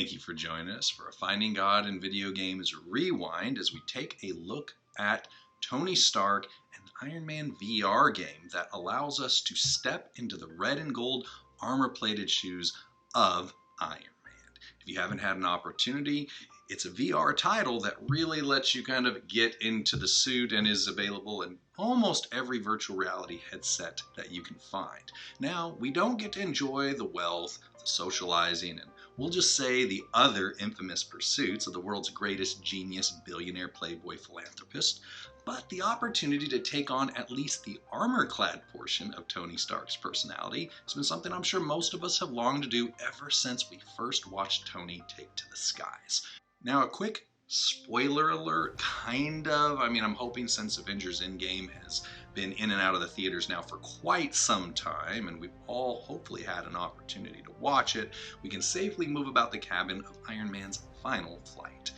Thank you for joining us for a Finding God in Video Games Rewind as we take a look at Tony Stark and the Iron Man VR game that allows us to step into the red and gold armor-plated shoes of Iron Man. If you haven't had an opportunity, it's a VR title that really lets you kind of get into the suit and is available in almost every virtual reality headset that you can find. Now, we don't get to enjoy the wealth, the socializing, and we'll just say the other infamous pursuits of the world's greatest genius, billionaire, playboy, philanthropist, but the opportunity to take on at least the armor-clad portion of Tony Stark's personality has been something I'm sure most of us have longed to do ever since we first watched Tony take to the skies. Now, a quick spoiler alert, kind of. I'm hoping since Avengers Endgame has been in and out of the theaters now for quite some time, and we've all hopefully had an opportunity to watch it, we can safely move about the cabin of Iron Man's final flight.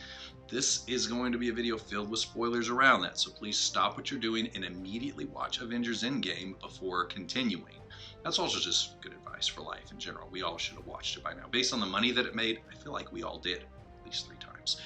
This is going to be a video filled with spoilers around that, so please stop what you're doing and immediately watch Avengers Endgame before continuing. That's also just good advice for life in general. We all should have watched it by now. Based on the money that it made, I feel like we all did, at least 3 times.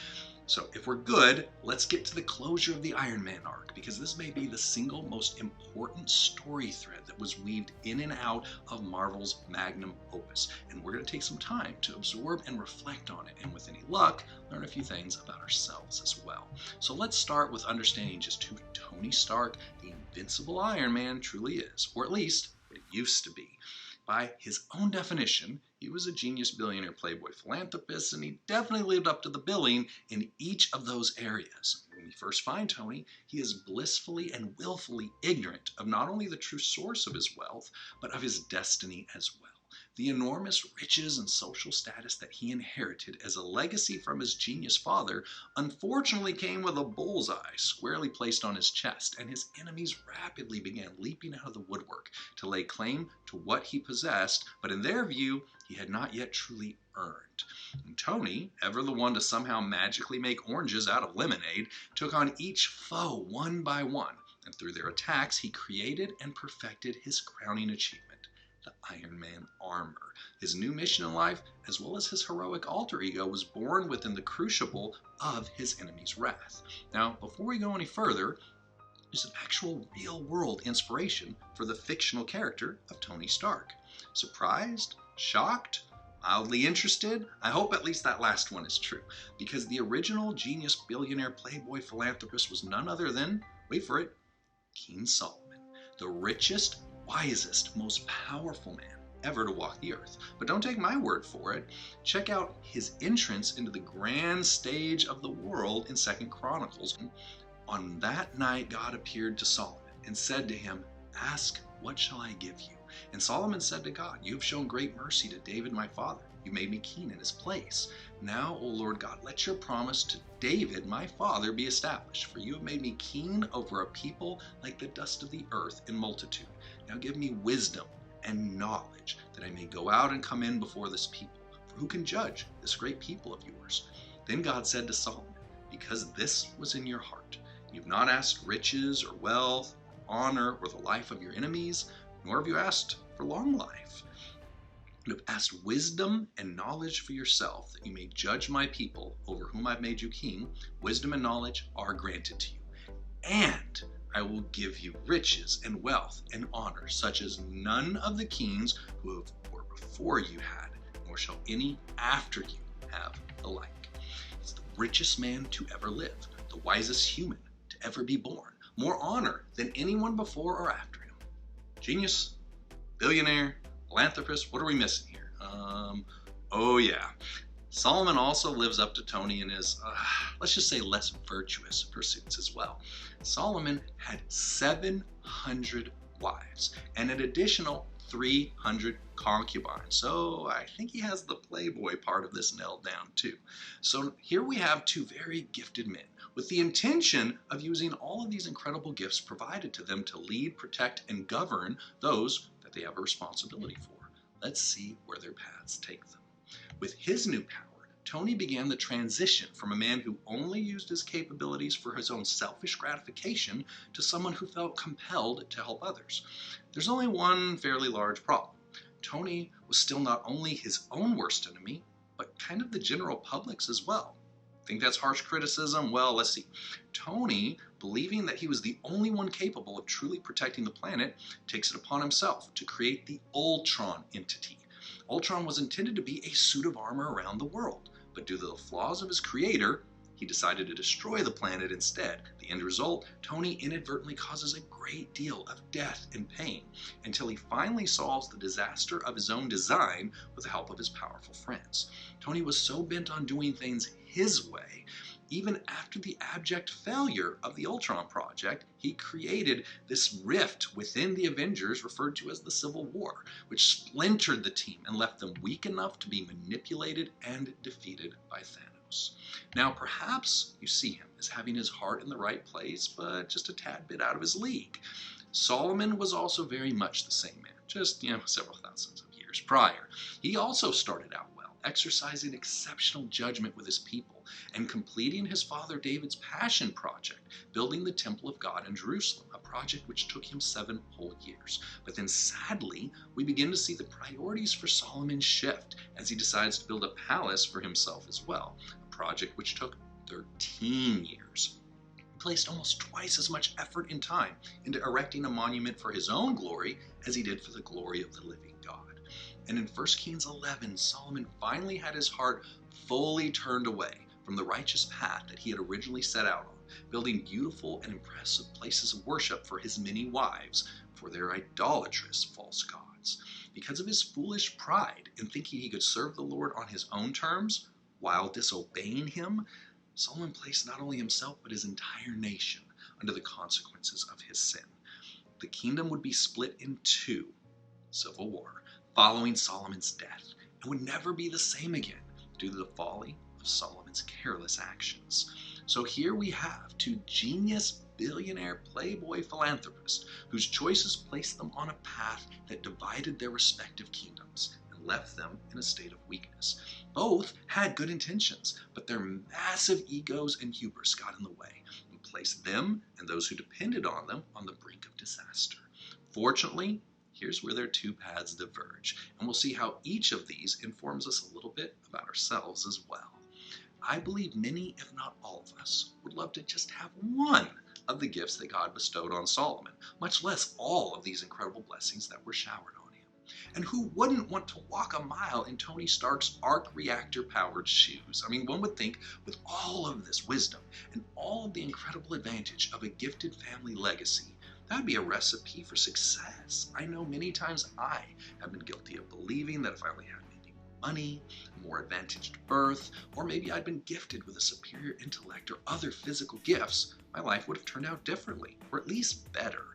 So if we're good, let's get to the closure of the Iron Man arc, because this may be the single most important story thread that was weaved in and out of Marvel's magnum opus. And we're going to take some time to absorb and reflect on it, and with any luck, learn a few things about ourselves as well. So let's start with understanding just who Tony Stark, the invincible Iron Man, truly is, or at least what he used to be. By his own definition, he was a genius billionaire playboy philanthropist, and he definitely lived up to the billing in each of those areas. When we first find Tony, he is blissfully and willfully ignorant of not only the true source of his wealth, but of his destiny as well. The enormous riches and social status that he inherited as a legacy from his genius father unfortunately came with a bullseye squarely placed on his chest, and his enemies rapidly began leaping out of the woodwork to lay claim to what he possessed, but in their view, he had not yet truly earned. And Tony, ever the one to somehow magically make oranges out of lemonade, took on each foe one by one, and through their attacks, he created and perfected his crowning achievement, the Iron Man armor. His new mission in life, as well as his heroic alter ego, was born within the crucible of his enemy's wrath. Now, before we go any further, there's an actual real-world inspiration for the fictional character of Tony Stark. Surprised? Shocked? Mildly interested? I hope at least that last one is true, because the original genius billionaire playboy philanthropist was none other than, wait for it, King Solomon, the richest, wisest, most powerful man ever to walk the earth. But don't take my word for it. Check out his entrance into the grand stage of the world in 2nd Chronicles. On that night, God appeared to Solomon and said to him, "Ask, what shall I give you?" And Solomon said to God, "You have shown great mercy to David my father. You made me king in his place. Now, O Lord God, let your promise to David my father be established, for you have made me king over a people like the dust of the earth in multitude. Now give me wisdom and knowledge, that I may go out and come in before this people. For who can judge this great people of yours?" Then God said to Solomon, "Because this was in your heart, you have not asked riches or wealth, or honor, or the life of your enemies, nor have you asked for long life. You have asked wisdom and knowledge for yourself, that you may judge my people over whom I've made you king. Wisdom and knowledge are granted to you. And I will give you riches and wealth and honor, such as none of the kings who were before you had, nor shall any after you have the like." He's the richest man to ever live, the wisest human to ever be born, more honor than anyone before or after him. Genius, billionaire, philanthropist, what are we missing here? Oh yeah. Solomon also lives up to Tony in his, let's just say, less virtuous pursuits as well. Solomon had 700 wives and an additional 300 concubines. So I think he has the playboy part of this nailed down too. So here we have 2 very gifted men with the intention of using all of these incredible gifts provided to them to lead, protect, and govern those that they have a responsibility for. Let's see where their paths take them. With his new power, Tony began the transition from a man who only used his capabilities for his own selfish gratification to someone who felt compelled to help others. There's only one fairly large problem. Tony was still not only his own worst enemy, but kind of the general public's as well. Think that's harsh criticism? Well, let's see. Tony, believing that he was the only one capable of truly protecting the planet, takes it upon himself to create the Ultron entity. Ultron was intended to be a suit of armor around the world, but due to the flaws of his creator, he decided to destroy the planet instead. The end result, Tony inadvertently causes a great deal of death and pain until he finally solves the disaster of his own design with the help of his powerful friends. Tony was so bent on doing things his way, even after the abject failure of the Ultron project, he created this rift within the Avengers referred to as the Civil War, which splintered the team and left them weak enough to be manipulated and defeated by Thanos. Now, perhaps you see him as having his heart in the right place, but just a tad bit out of his league. Solomon was also very much the same man, just, several thousands of years prior. He also started out well, exercising exceptional judgment with his people and completing his father David's passion project, building the temple of God in Jerusalem, a project which took him 7 whole years. But then sadly, we begin to see the priorities for Solomon shift as he decides to build a palace for himself as well, a project which took 13 years. He placed almost twice as much effort and time into erecting a monument for his own glory as he did for the glory of the living God. And in 1 Kings 11, Solomon finally had his heart fully turned away from the righteous path that he had originally set out on, building beautiful and impressive places of worship for his many wives, for their idolatrous false gods. Because of his foolish pride in thinking he could serve the Lord on his own terms while disobeying him, Solomon placed not only himself but his entire nation under the consequences of his sin. The kingdom would be split in 2, civil war, following Solomon's death, and would never be the same again due to the folly of Solomon's careless actions. So here we have 2 genius billionaire playboy philanthropists whose choices placed them on a path that divided their respective kingdoms and left them in a state of weakness. Both had good intentions, but their massive egos and hubris got in the way and placed them and those who depended on them on the brink of disaster. Fortunately, here's where their 2 paths diverge, and we'll see how each of these informs us a little bit about ourselves as well. I believe many, if not all of us, would love to just have one of the gifts that God bestowed on Solomon, much less all of these incredible blessings that were showered on him. And who wouldn't want to walk a mile in Tony Stark's arc reactor-powered shoes? I mean, one would think with all of this wisdom and all of the incredible advantage of a gifted family legacy, that'd be a recipe for success. I know many times I have been guilty of believing that if I only had maybe more money, more advantaged birth, or maybe I'd been gifted with a superior intellect or other physical gifts, my life would have turned out differently, or at least better.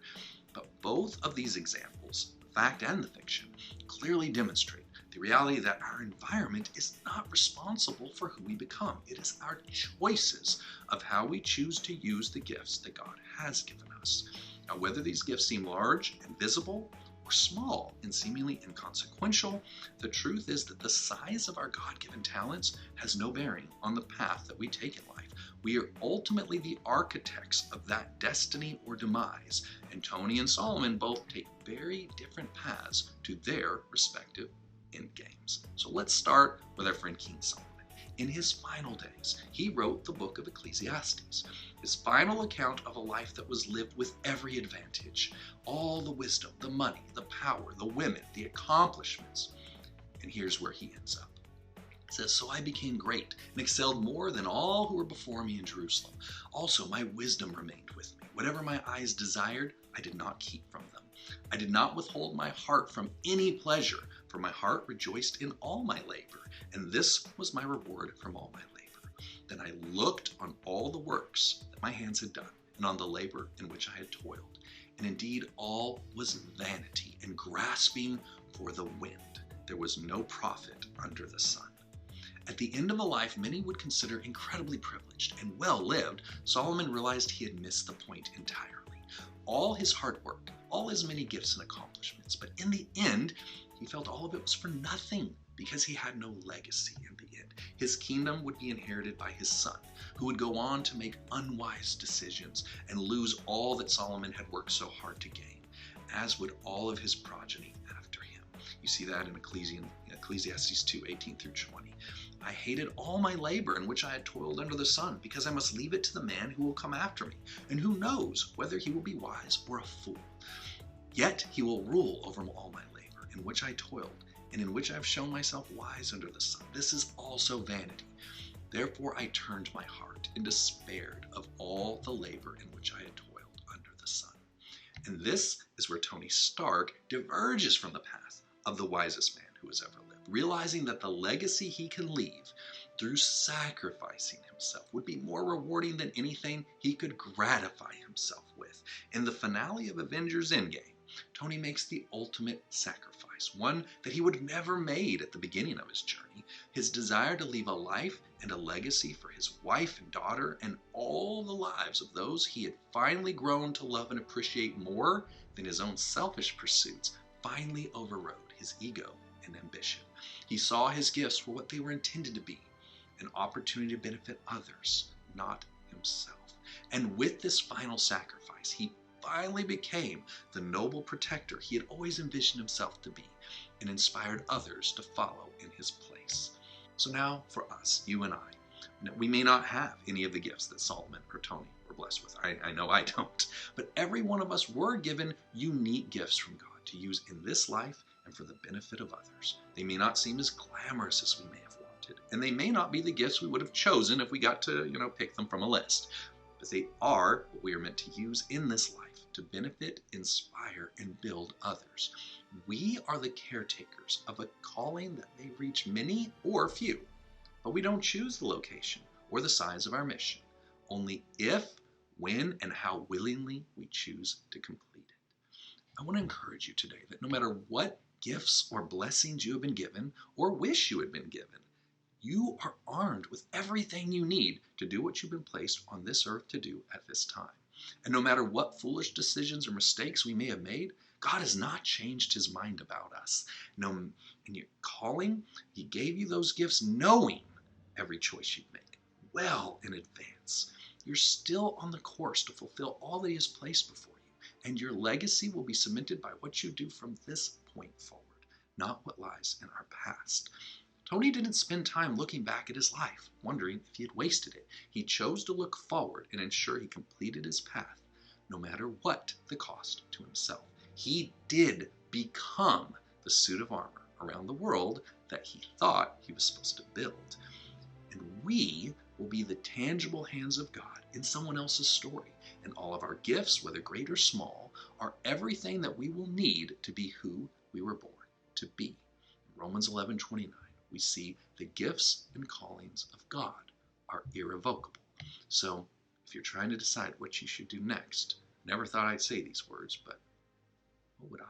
But both of these examples, the fact and the fiction, clearly demonstrate the reality that our environment is not responsible for who we become. It is our choices of how we choose to use the gifts that God has given us. Now, whether these gifts seem large and visible or small and seemingly inconsequential, the truth is that the size of our God-given talents has no bearing on the path that we take in life. We are ultimately the architects of that destiny or demise, and Tony and Solomon both take very different paths to their respective endgames. So let's start with our friend King Solomon. In his final days, he wrote the book of Ecclesiastes, his final account of a life that was lived with every advantage, all the wisdom, the money, the power, the women, the accomplishments. And here's where he ends up. It says, "So I became great and excelled more than all who were before me in Jerusalem. Also my wisdom remained with me. Whatever my eyes desired, I did not keep from them. I did not withhold my heart from any pleasure, for my heart rejoiced in all my labor, and this was my reward from all my labor. Then I looked on all the works that my hands had done, and on the labor in which I had toiled. And indeed all was vanity and grasping for the wind. There was no profit under the sun." At the end of a life many would consider incredibly privileged and well-lived, Solomon realized he had missed the point entirely. All his hard work, all his many gifts and accomplishments, but in the end, he felt all of it was for nothing because he had no legacy in the end. His kingdom would be inherited by his son, who would go on to make unwise decisions and lose all that Solomon had worked so hard to gain, as would all of his progeny after him. You see that in Ecclesiastes 2:18 through 20. I hated all my labor in which I had toiled under the sun, because I must leave it to the man who will come after me, and who knows whether he will be wise or a fool. Yet he will rule over all my labor, in which I toiled, and in which I have shown myself wise under the sun. This is also vanity. Therefore I turned my heart and despaired of all the labor in which I had toiled under the sun. And this is where Tony Stark diverges from the path of the wisest man who has ever lived, realizing that the legacy he can leave through sacrificing himself would be more rewarding than anything he could gratify himself with. In the finale of Avengers Endgame, Tony makes the ultimate sacrifice, one that he would have never made at the beginning of his journey: his desire to leave a life and a legacy for his wife and daughter, and all the lives of those he had finally grown to love and appreciate more than his own selfish pursuits finally overrode his ego and ambition. He saw his gifts for what they were intended to be: an opportunity to benefit others, not himself. And with this final sacrifice, he finally became the noble protector he had always envisioned himself to be, and inspired others to follow in his place. So now for us, you and I, we may not have any of the gifts that Solomon or Tony were blessed with. I know I don't. But every one of us were given unique gifts from God to use in this life and for the benefit of others. They may not seem as glamorous as we may have wanted, and they may not be the gifts we would have chosen if we got to, pick them from a list. But they are what we are meant to use in this life to benefit, inspire, and build others. We are the caretakers of a calling that may reach many or few, but we don't choose the location or the size of our mission, only if, when, and how willingly we choose to complete it. I want to encourage you today that no matter what gifts or blessings you have been given or wish you had been given, you are armed with everything you need to do what you've been placed on this earth to do at this time. And no matter what foolish decisions or mistakes we may have made, God has not changed his mind about us. In your calling, he gave you those gifts knowing every choice you'd make well in advance. You're still on the course to fulfill all that he has placed before you, and your legacy will be cemented by what you do from this point forward, not what lies in our past. Tony didn't spend time looking back at his life, wondering if he had wasted it. He chose to look forward and ensure he completed his path, no matter what the cost to himself. He did become the suit of armor around the world that he thought he was supposed to build. And we will be the tangible hands of God in someone else's story. And all of our gifts, whether great or small, are everything that we will need to be who we were born to be. In Romans 11:29. We see the gifts and callings of God are irrevocable. So if you're trying to decide what you should do next, never thought I'd say these words, but what would Iron